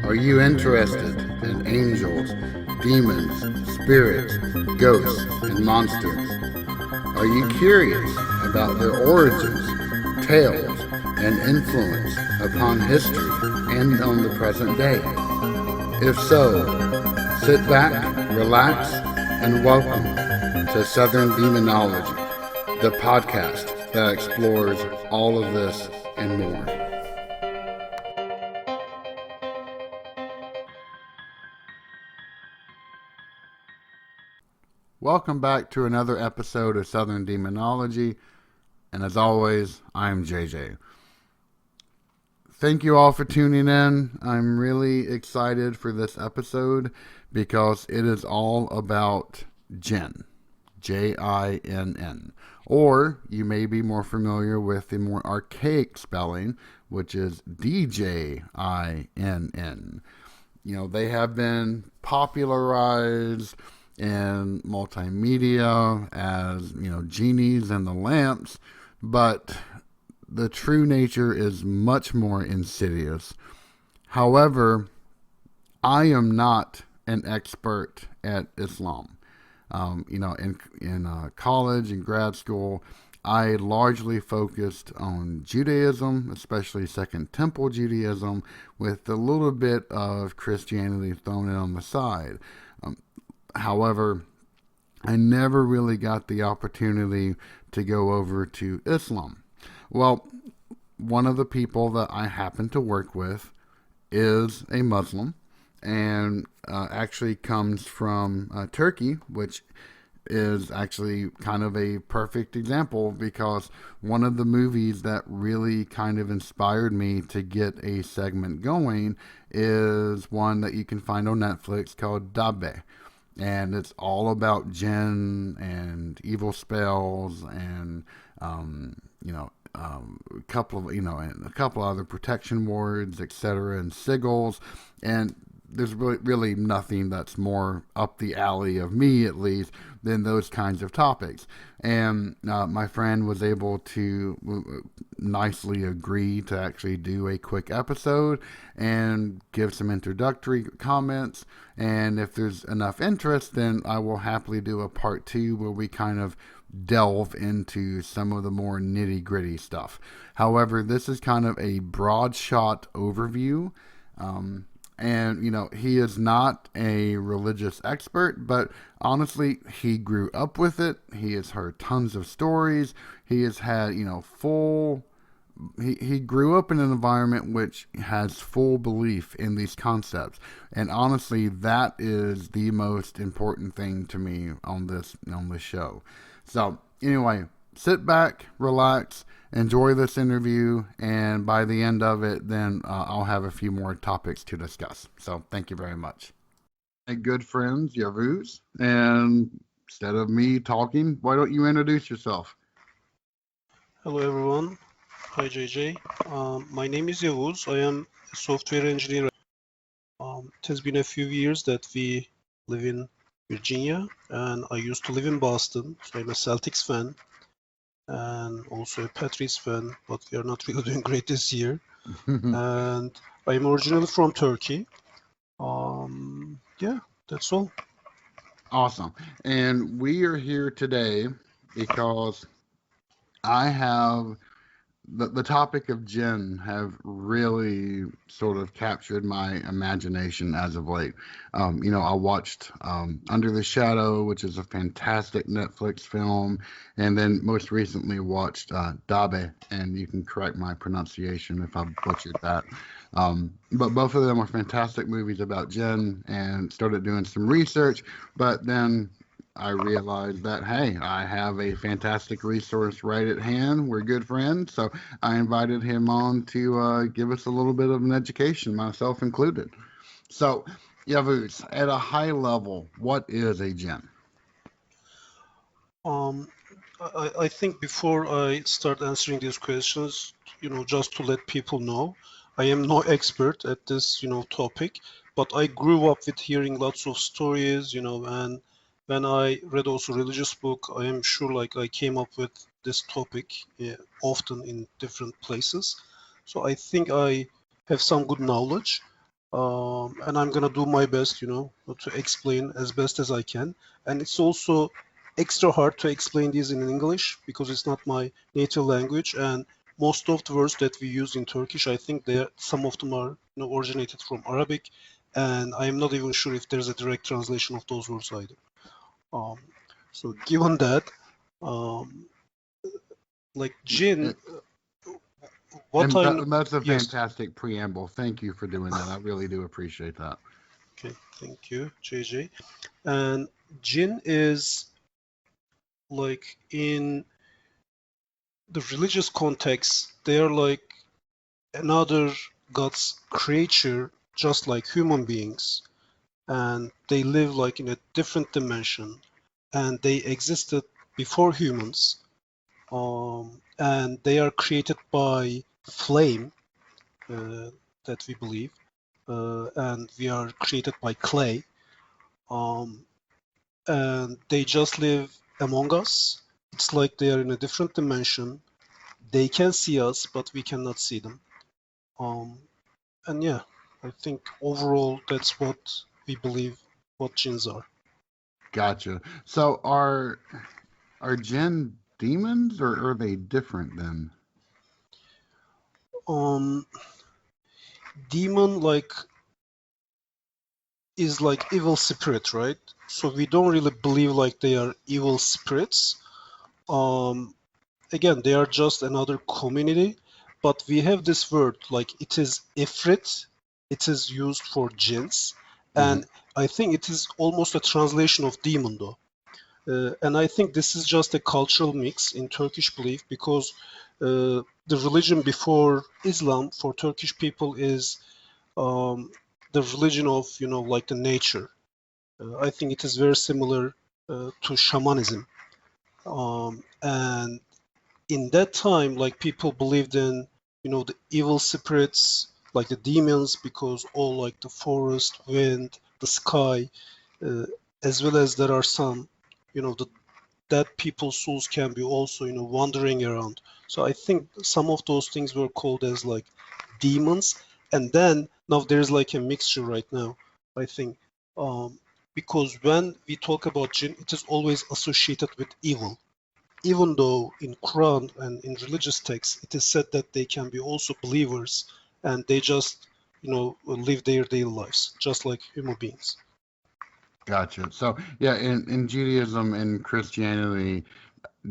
Are you interested in angels, demons, spirits, ghosts, and monsters? Are you curious about their origins, tales, and influence upon history and on the present day? If so, sit back, relax, and welcome to Southern Demonology, the podcast that explores all of this and more. Welcome back to another episode of Southern Demonology, and as always, I'm JJ. Thank you all for tuning in. I'm really excited for this episode because it is all about Jinn, Jinn. Or you may be more familiar with the more archaic spelling, which is DJINN. You know, they have been popularized in multimedia as, genies in the lamps, but the true nature is much more insidious. However, I am not an expert at Islam. In college and grad school, I largely focused on Judaism, especially Second Temple Judaism, with a little bit of Christianity thrown in on the side. However, I never really got the opportunity to go over to Islam. Well, one of the people that I happen to work with is a Muslim and actually comes from Turkey, which is actually kind of a perfect example because one of the movies that really kind of inspired me to get a segment going is one that you can find on Netflix called Dabe. And it's all about jinn and evil spells and a couple other protection wards, etc., and sigils, and there's really nothing that's more up the alley of me, at least, than those kinds of topics. And my friend was able to nicely agree to actually do a quick episode and give some introductory comments. And if there's enough interest, then I will happily do a part 2 where we kind of delve into some of the more nitty gritty stuff. However, this is kind of a broad shot overview. And, he is not a religious expert, but honestly, he grew up with it. He has heard tons of stories. He has had, he grew up in an environment which has full belief in these concepts. And honestly, that is the most important thing to me on this show. So, anyway, sit back, relax, enjoy this interview, and by the end of it, then I'll have a few more topics to discuss. So thank you very much. My good friends, Yavuz, and instead of me talking, why don't you introduce yourself? Hello everyone. Hi JJ. My name is Yavuz. I am a software engineer. It has been a few years that we live in Virginia, and I used to live in Boston. So I'm a Celtics fan and also a Patriots fan, but we are not really doing great this year. And I'm originally from Turkey. Yeah, that's all. Awesome. And we are here today because I have the topic of Jinn have really sort of captured my imagination as of late. I watched Under the Shadow, which is a fantastic Netflix film, and then most recently watched Dabe, and you can correct my pronunciation if I butchered that. But both of them are fantastic movies about Jinn, and started doing some research, but then I realized that, hey, I have a fantastic resource right at hand. We're good friends. So I invited him on to give us a little bit of an education, myself included. So, Yavuz, at a high level, what is a jinn? Um, I think before I start answering these questions, just to let people know, I am no expert at this, topic, but I grew up with hearing lots of stories, and when I read also religious book, I am sure like I came up with this topic often in different places. So I think I have some good knowledge. And I'm gonna do my best, to explain as best as I can. And it's also extra hard to explain these in English because it's not my native language. And most of the words that we use in Turkish, I think some of them are, originated from Arabic, and I'm not even sure if there's a direct translation of those words either. Um, so given that, um, like Jinn, what And I know, that's a yes, fantastic preamble. Thank you for doing that. I really do appreciate that. okay, thank you, JJ. And Jinn is like in the religious context, they are like another God's creature, just like human beings, and they live like in a different dimension, and they existed before humans, and they are created by flame, uh, that we believe, and we are created by clay, um, and they just live among us. It's like they are in a different dimension. They can see us, but we cannot see them. Um, and yeah, I think overall that's what we believe what jinns are. Gotcha. So are Jinn demons or are they different then? Um, demon like is like evil spirit, right? So we don't really believe like they are evil spirits. Um, Again, they are just another community, but we have this word like it is ifrit. It is used for jinns, Hmm. and I think it is almost a translation of demon though. And I think this is just a cultural mix in Turkish belief because the religion before Islam for Turkish people is um, the religion of, like the nature. I think it is very similar to shamanism. And in that time, like people believed in, the evil spirits, like the demons, because all like the forest, wind, the sky, uh, as well as there are some, the dead people's souls can be also, wandering around. So I think some of those things were called as like demons, and then now there's like a mixture right now. I think um, because when we talk about jinn, it is always associated with evil even though in Quran and in religious texts it is said that they can be also believers and they just live their daily lives just like human beings. Gotcha. So yeah, in Judaism and Christianity,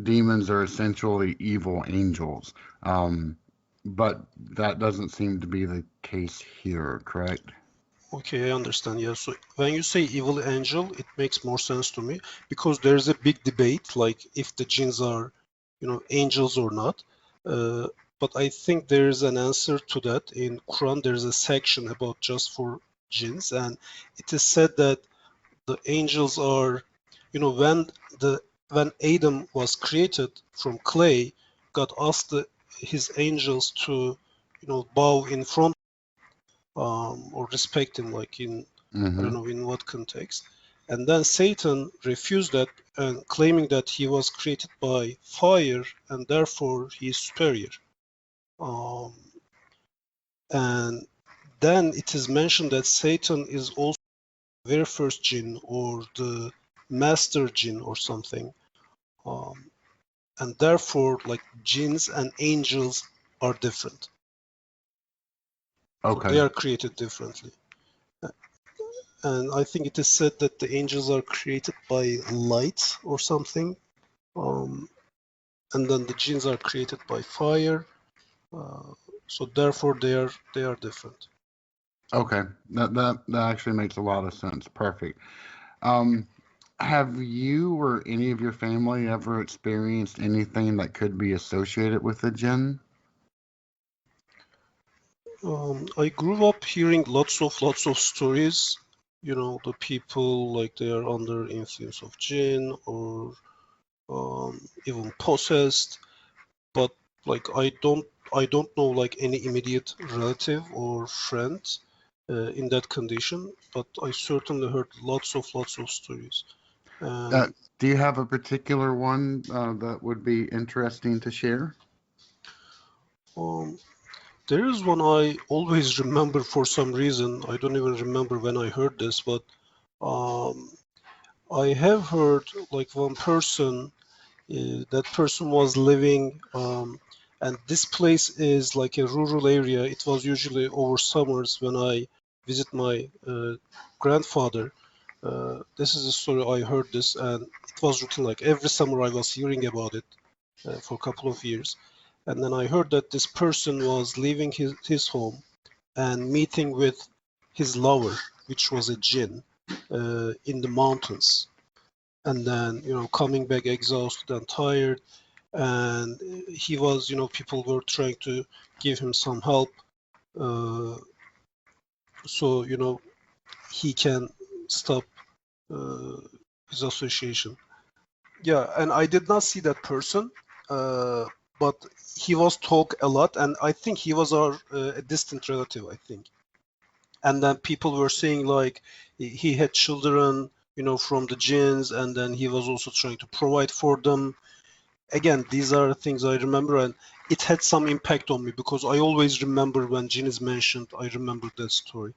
demons are essentially evil angels. But that doesn't seem to be the case here, correct? Okay, I understand. Yeah, so when you say evil angel, it makes more sense to me because there's a big debate like if the jinns are angels or not. uh, but I think there's an answer to that. In Quran there's a section about just for jinns, and it is said that the angels are, when Adam was created from clay, God asked his angels to, bow in front, or respect him, like in, I Mm-hmm. don't know in what context. And then Satan refused that and claiming that he was created by fire and therefore he is superior. Um, and then it is mentioned that Satan is also very first jinn or the master jinn or something, um, and therefore like jinns and angels are different, so Okay. they are created differently. And I think it is said that the angels are created by light or something, um, and then the jinns are created by fire, uh, so therefore they are different. Okay. That actually makes a lot of sense. Perfect. Um, have you or any of your family ever experienced anything that could be associated with the jinn? I grew up hearing lots of stories. The people like they are under influence of jinn or even possessed. But like I don't know like any immediate relative or friend in that condition. But I certainly heard lots of stories. Uh, And do you have a particular one that would be interesting to share? um, There is one I always remember for some reason. I don't even remember when I heard this, but um, I have heard like one person. That person was living, and this place is like a rural area. It was usually over summers when I visit my grandfather. This is a story I heard this, and it was written like every summer I was hearing about it for a couple of years. And then I heard that this person was leaving his home and meeting with his lover, which was a jinn, in the mountains. And then, coming back exhausted and tired. And he was, people were trying to give him some help, uh, so, he can stop uh, his association. Yeah, and I did not see that person, uh, but he was talk a lot, and I think he was our a distant relative, I think. And then people were saying like he had children, from the jinns, and then he was also trying to provide for them. Again, these are things I remember, and it had some impact on me because I always remember when Jinn is mentioned. I remember that story.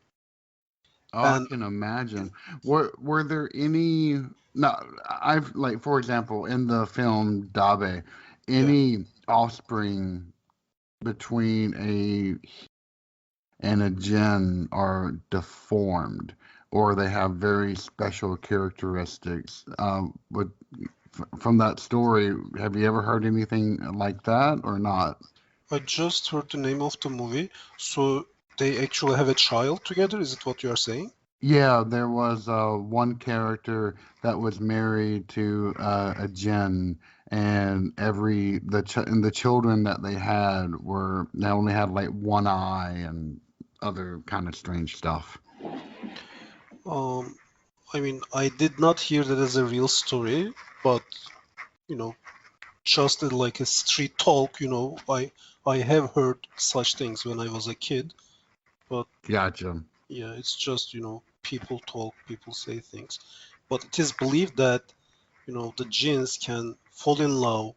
Oh, I And can imagine. Were there any? No, I've like for example in the film Dabe, yeah, any offspring between a and a jinn are deformed, or they have very special characteristics. From that story, have you ever heard anything like that or not? I just heard the name of the movie. So they actually have a child together. Is it what you are saying? Yeah, there was one character that was married to a jinn, and the children that they only had like one eye and other kind of strange stuff. Um, I mean, I did not hear that as a real story, but you know, just like a street talk, I have heard such things when I was a kid. But Gotcha. yeah, it's just, people talk, people say things. But it is believed that, the jinns can fall in love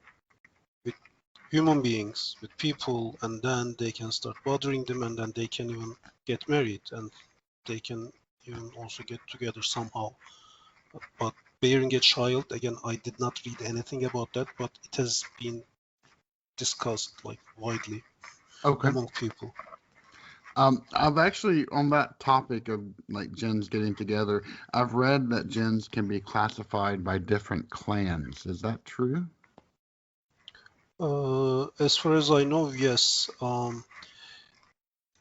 with human beings, with people, and then they can start bothering them, and then they can even get married, and they can even also get together somehow. But bearing a child, again, I did not read anything about that, but it has been discussed like widely Okay. among people. I've actually, on that topic of like gens getting together, I've read that gens can be classified by different clans. Is that true? As far as I know, yes.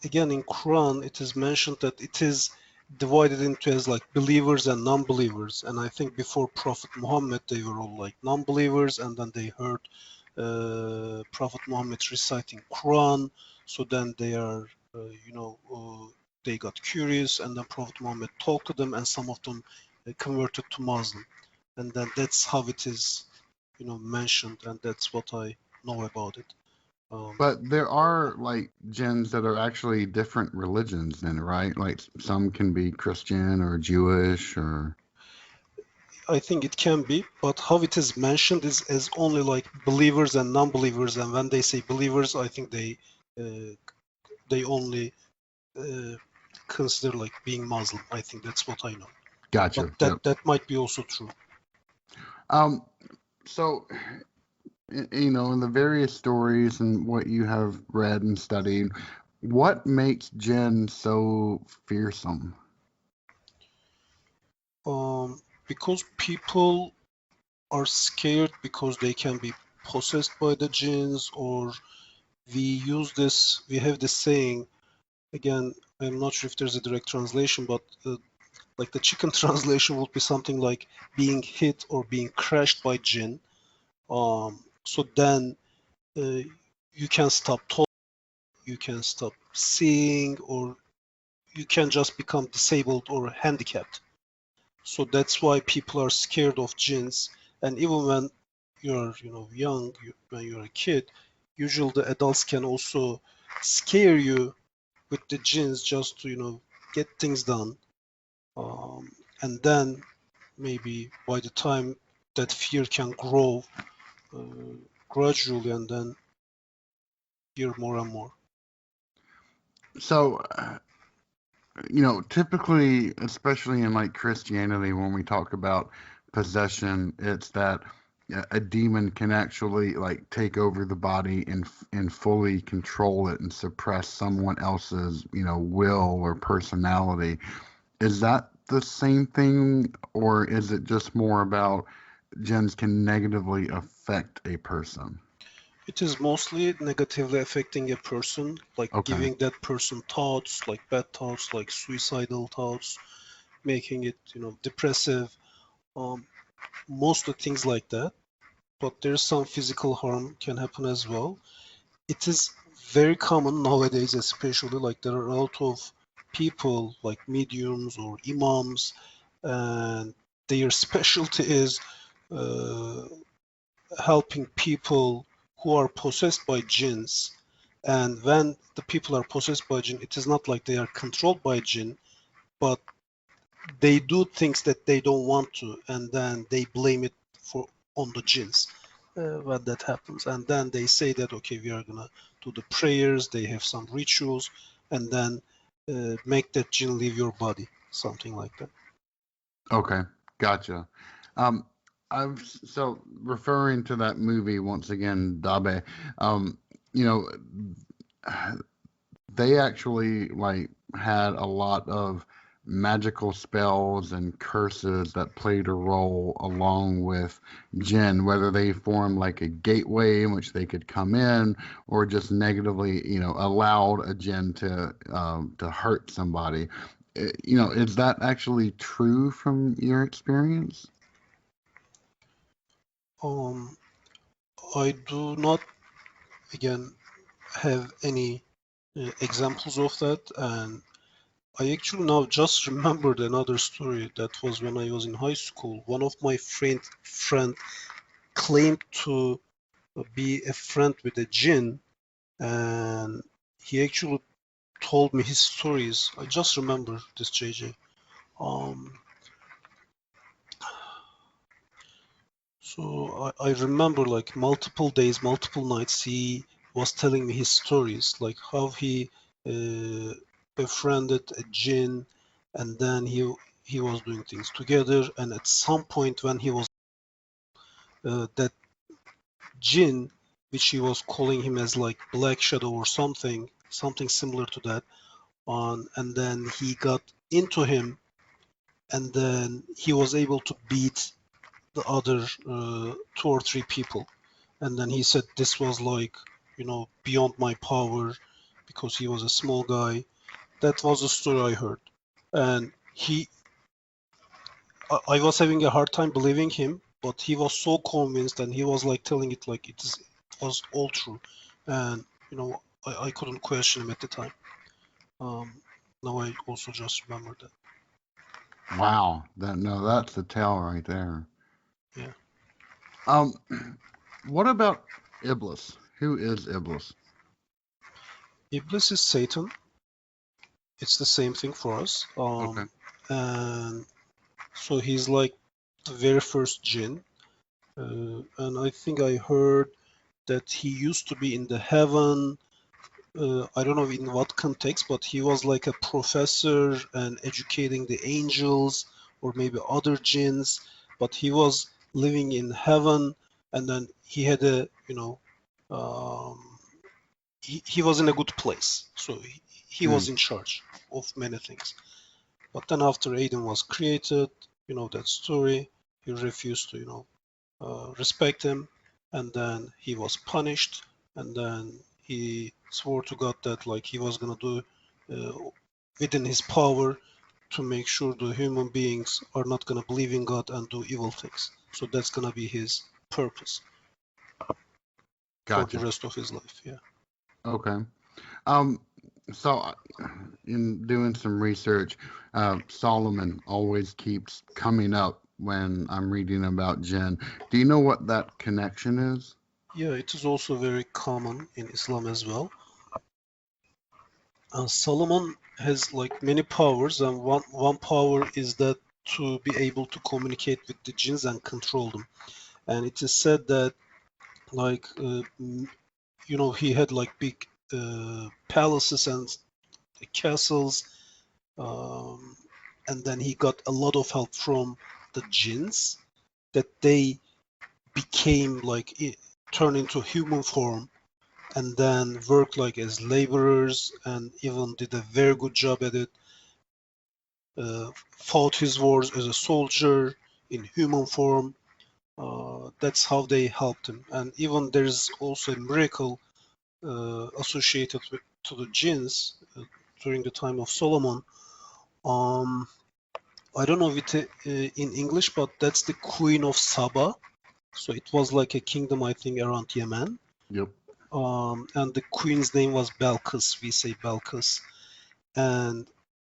Again, in Quran, it is mentioned that it is divided into as like believers and non-believers. And I think before Prophet Muhammad, they were all like non-believers, and then they heard Prophet Muhammad reciting Quran. So then they are, they got curious, and then Prophet Muhammad talked to them, and some of them converted to Muslim. And then that's how it is, mentioned, and that's what I know about it. Um, But there are like gens that are actually different religions, then, right? Like some can be Christian or Jewish or. I think it can be, but how it is mentioned is as only like believers and non-believers. And when they say believers, I think they only uh, consider like being Muslim. I think that's what I know. But Gotcha. Yep. that might be also true. Um, so, in the various stories and what you have read and studied, what makes Jen so fearsome? Because people are scared because they can be possessed by the jinns, or we have this saying. Again, I'm not sure if there's a direct translation, but like the chicken translation would be something like being hit or being crushed by jinn. So then uh, you can stop talking, you can stop seeing, or you can just become disabled or handicapped. So that's why people are scared of jinns. And even when you're, young, when you're a kid, usually the adults can also scare you with the jinns just to, get things done. Um, and then maybe by the time that fear can grow uh, gradually, and then fear more and more. So, typically, especially in like Christianity, when we talk about possession, it's that a demon can actually like take over the body and fully control it and suppress someone else's, will or personality. Is that the same thing, or is it just more about gens can negatively affect a person? It is mostly negatively affecting a person, like Okay. giving that person thoughts, like bad thoughts, like suicidal thoughts, making it, depressive, um, mostly things like that. But there's some physical harm can happen as well. It is very common nowadays, especially like there are a lot of people like mediums or imams, and their specialty is uh, helping people who are possessed by jinns. And when the people are possessed by jinn, it is not like they are controlled by jinn, but they do things that they don't want to, and then they blame it for on the jinns when that happens. And then they say that okay, we are gonna do the prayers. They have some rituals, and then make that jinn leave your body, something like that. Okay. Gotcha. Um, so referring to that movie once again, Dabe. You know, they actually like had a lot of magical spells and curses that played a role along with Jinn, whether they formed like a gateway in which they could come in, or just negatively, allowed a Jinn to hurt somebody. Is that actually true from your experience? Um, I do not again have any examples of that, and I actually now just remembered another story that was when I was in high school. One of my friend claimed to be a friend with a jinn, and he actually told me his stories. I just remember this, JJ. Um, so I remember like multiple days, multiple nights, he was telling me his stories, like how he uh, befriended a jinn, and then he was doing things together, and at some point when he was that jinn, which he was calling him as like Black Shadow or something similar to that, on, and then he got into him, and then he was able to beat the other two or three people. And then he said this was like, beyond my power because he was a small guy. That was the story I heard. And I was having a hard time believing him, but he was so convinced and he was like telling it like it was all true. And, I couldn't question him at the time. Now I also just remembered that. Wow, that's the tale right there. Yeah. Um, what about Iblis? Who is Iblis? Iblis is Satan. It's the same thing for us. Okay. And so he's like the very first jinn. And I think I heard that he used to be in the heaven. I don't know in what context, but he was like a professor and educating the angels or maybe other jinns. But he was living in heaven, and then he had um, he was in a good place. So he Hmm. was in charge of many things. But then after Aiden was created, that story, he refused to, respect him, and then he was punished, and then he swore to God that like he was gonna do within his power to make sure the human beings are not gonna believe in God and do evil things. So that's gonna be his purpose for the Gotcha. rest of his life. Yeah. Okay. Um, so in doing some research, Solomon always keeps coming up when I'm reading about Jinn. Do you know what that connection is? Yeah, it is also very common in Islam as well. Solomon has like many powers, and one power is that to be able to communicate with the jinns and control them. And it is said that like he had like big palaces and castles, and then he got a lot of help from the jinns, that they became like turned into human form, and then worked like as laborers, and even did a very good job at it. Fought his wars as a soldier in human form. That's how they helped him. And even there's also a miracle associated to the jinns during the time of Solomon. Um, I don't know if it in English, but that's the Queen of Saba. So it was like a kingdom, I think, around Yemen. Yep. And the queen's name was Belkis. We say Belkis. And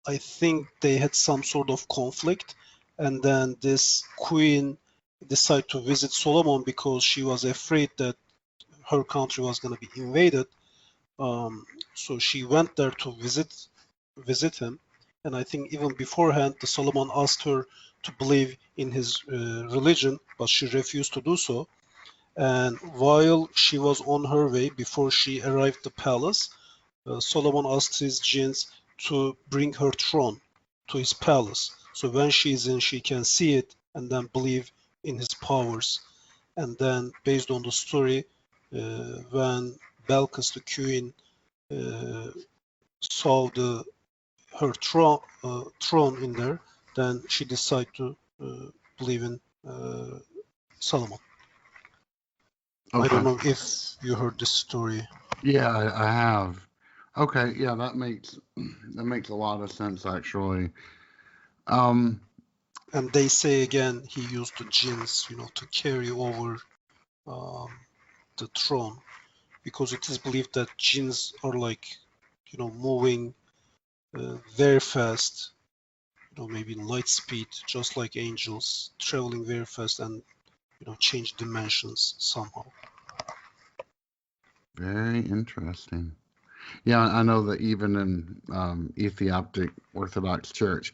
I think they had some sort of conflict. And then this queen decided to visit Solomon because she was afraid that her country was going to be invaded. So she went there to visit him. And I think even beforehand, the Solomon asked her to believe in his religion, but she refused to do so. And while she was on her way, before she arrived at the palace, Solomon asked his jinns to bring her throne to his palace. So when she is in, she can see it and then believe in his powers. And then, based on the story, when Belkis, the queen, saw her throne in there, then she decided to believe in Solomon. I don't Okay. know if you heard this story. Yeah, I have. Okay, yeah, that makes a lot of sense actually. Um, And they say again he used the jinns, to carry over um, the throne, because it is believed that jinns are like, moving very fast, maybe in light speed, just like angels, traveling very fast and change dimensions somehow. very interesting. Yeah, I know that even in Ethiopic Orthodox Church,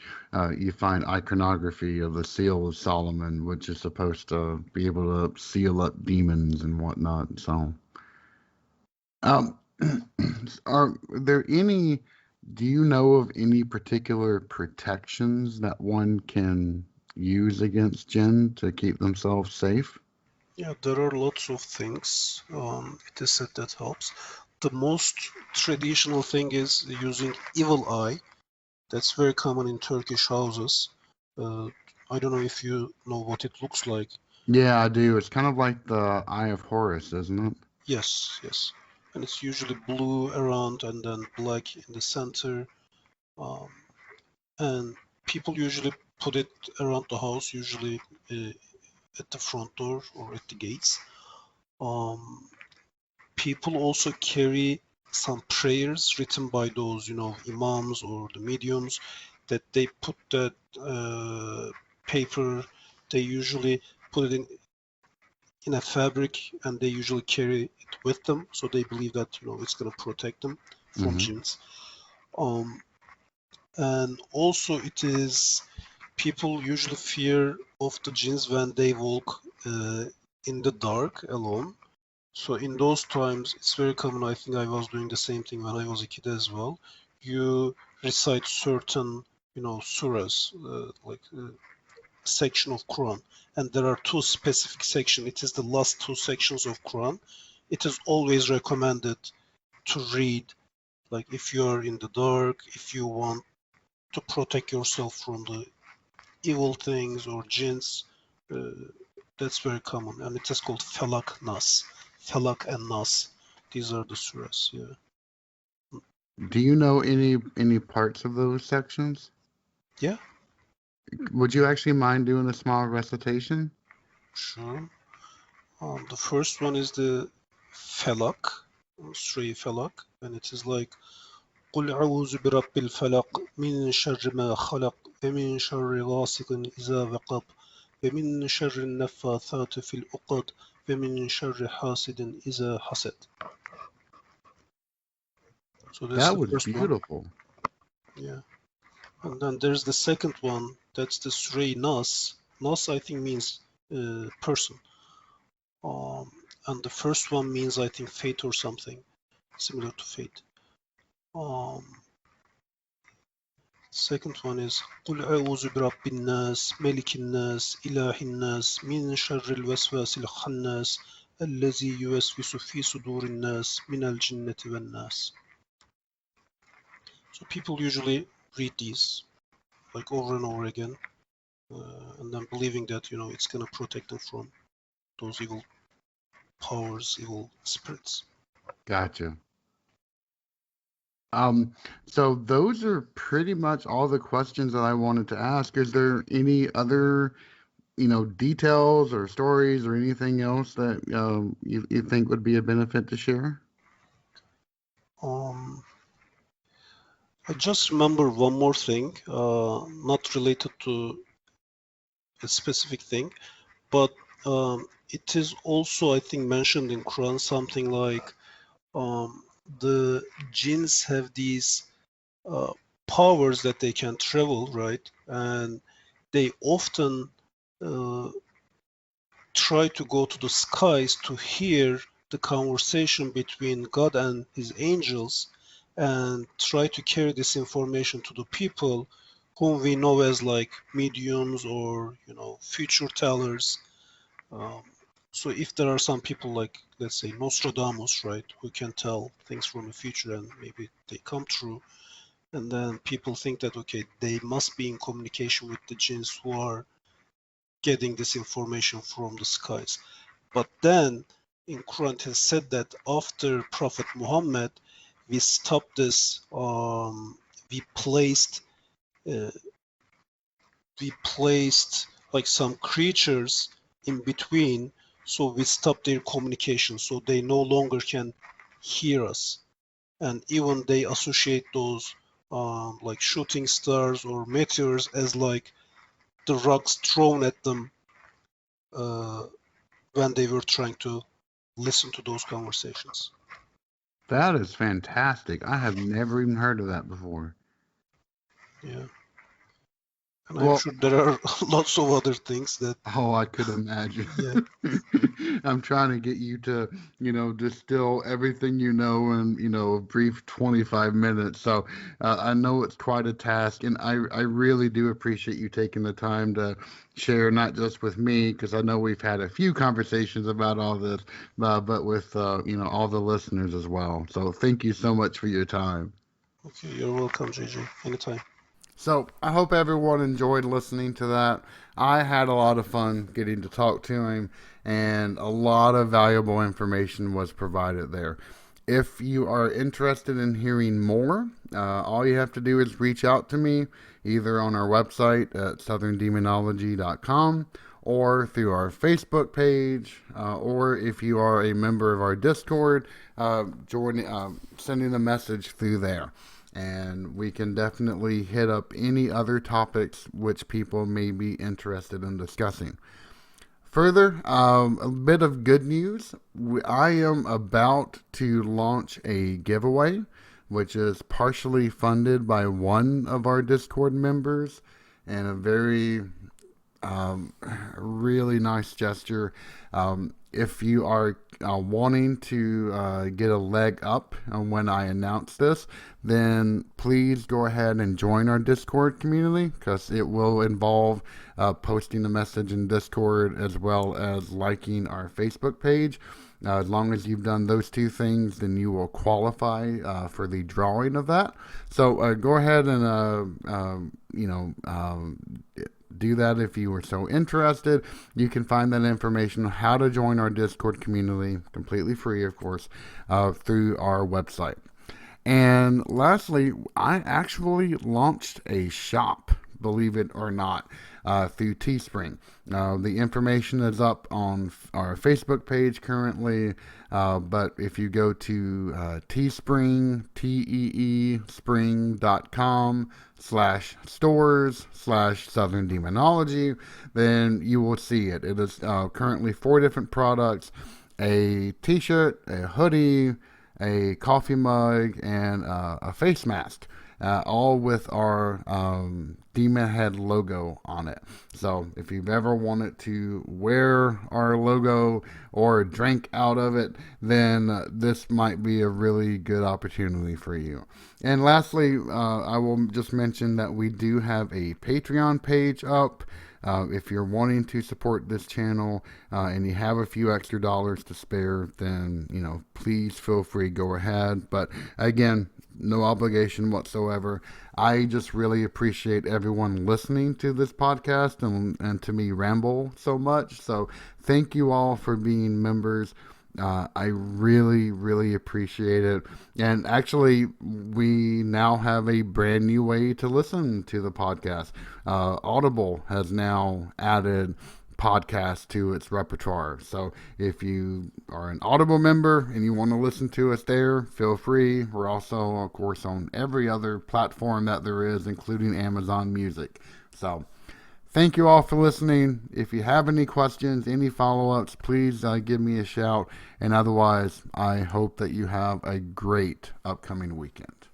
you find iconography of the seal of Solomon, which is supposed to be able to seal up demons and whatnot. So, um, are there any? Do you know of any particular protections that one can use against jinn to keep themselves safe? Yeah, there are lots of things. It is said that helps. The most traditional thing is using evil eye. That's very common in Turkish houses. Uh, I don't know if you know what it looks like. Yeah, I do. It's kind of like the Eye of Horus, isn't it? Yes, yes. And it's usually blue around and then black in the center. Um, and people usually put it around the house, usually uh, at the front door or at the gates. Um, People also carry some prayers written by those, imams or the mediums, that they put that paper. They usually put it in a fabric, and they usually carry it with them. So they believe that it's going to protect them from Mm-hmm. jinns. Um, and also it is people usually fear of the jinns when they walk in the dark alone. So in those times, it's very common. I think I was doing the same thing when I was a kid as well. You recite certain, surahs, like section of Quran, and there are two specific sections. It is the last two sections of Quran. It is always recommended to read, like if you are in the dark, if you want to protect yourself from the evil things or jinns. Uh, that's very common, and it is called Felak Nas. Felak and Nas. These are the surahs. Yeah. Do you know any parts of those sections? Yeah, Would you actually mind doing a small recitation? sure. The first one is the Felak, Surah Felak, and it is like قل أعوذ برب الفلق من شر ما خلق ومن شر غاسق إذا وقب ومن شر النفاثات في العقد ومن شر حاسد إذا حسد. So that's That the was first one. beautiful. Yeah. And then there's the second one. That's the Surah Nas. Nas, I think, means person. Um, and the first one means, I think, fate or something similar to fate. Um, Second one is قل أعوذ برب الناس ملك الناس إله الناس من شر الوسواس الخناس الذي يوسوس في صدور الناس من الجنة والناس. So people usually read these like over and over again, and then believing that it's gonna protect them from those evil powers, evil spirits. Gotcha. So those are pretty much all the questions that I wanted to ask. Is there any other, details or stories or anything else that you think would be a benefit to share? Um, I just remember one more thing, not related to a specific thing, but it is also, I think, mentioned in Quran something like the jinns have these uh, powers that they can travel, right? And they often uh, try to go to the skies to hear the conversation between God and his angels and try to carry this information to the people whom we know as like mediums or future tellers. um, so if there are some people like, let's say, Nostradamus, right, who can tell things from the future and maybe they come true, and then people think that, okay, they must be in communication with the jinns who are getting this information from the skies. But then in Quran it has said that after Prophet Muhammad, we stopped this. We placed uh, we placed like some creatures in between, so we stopped their communication, so they no longer can hear us, and even they associate those like shooting stars or meteors as like the rocks thrown at them uh, when they were trying to listen to those conversations. That is fantastic. I have never even heard of that before. Yeah, and I'm Well, sure there are lots of other things that. oh, I could imagine. Yeah. I'm trying to get you to, distill everything you know in, a brief 25 minutes. So I know it's quite a task, and I really do appreciate you taking the time to share, not just with me, because I know we've had a few conversations about all this, but with, all the listeners as well. So thank you so much for your time. Okay, you're welcome, JJ. Anytime. So I hope everyone enjoyed listening to that. I had a lot of fun getting to talk to him, and a lot of valuable information was provided there. If you are interested in hearing more, all you have to do is reach out to me either on our website at southerndemonology.com or through our Facebook page, or if you are a member of our Discord, sending a message through there, and we can definitely hit up any other topics which people may be interested in discussing. Further, a bit of good news. I am about to launch a giveaway, which is partially funded by one of our Discord members, and a very really nice gesture. If you are wanting to get a leg up when I announce this, then please go ahead and join our Discord community, because it will involve posting a message in Discord as well as liking our Facebook page. As long as you've done those two things, then you will qualify for the drawing of that. So go ahead and do that if you were so interested. You can find that information on how to join our Discord community, completely free, of course, through our website. And lastly, I actually launched a shop, believe it or not, through Teespring. The information is up on our Facebook page currently, but if you go to Teespring, teespring.com/stores/Southern Demonology, then you will see it. It is currently 4 different products: a t-shirt, a hoodie, a coffee mug, and a face mask. all with our Demon Head logo on it. So if you've ever wanted to wear our logo or drink out of it, then this might be a really good opportunity for you. And lastly, I will just mention that we do have a Patreon page up. If you're wanting to support this channel and you have a few extra dollars to spare, then please feel free, go ahead. But again, no obligation whatsoever. I just really appreciate everyone listening to this podcast and to me ramble so much. So thank you all for being members. I really, really appreciate it. And actually, we now have a brand new way to listen to the podcast. Audible has now added podcasts to its repertoire. So if you are an Audible member and you want to listen to us there, feel free. We're also, of course, on every other platform that there is, including Amazon Music. So thank you all for listening. If you have any questions, any follow-ups, please give me a shout. And otherwise, I hope that you have a great upcoming weekend.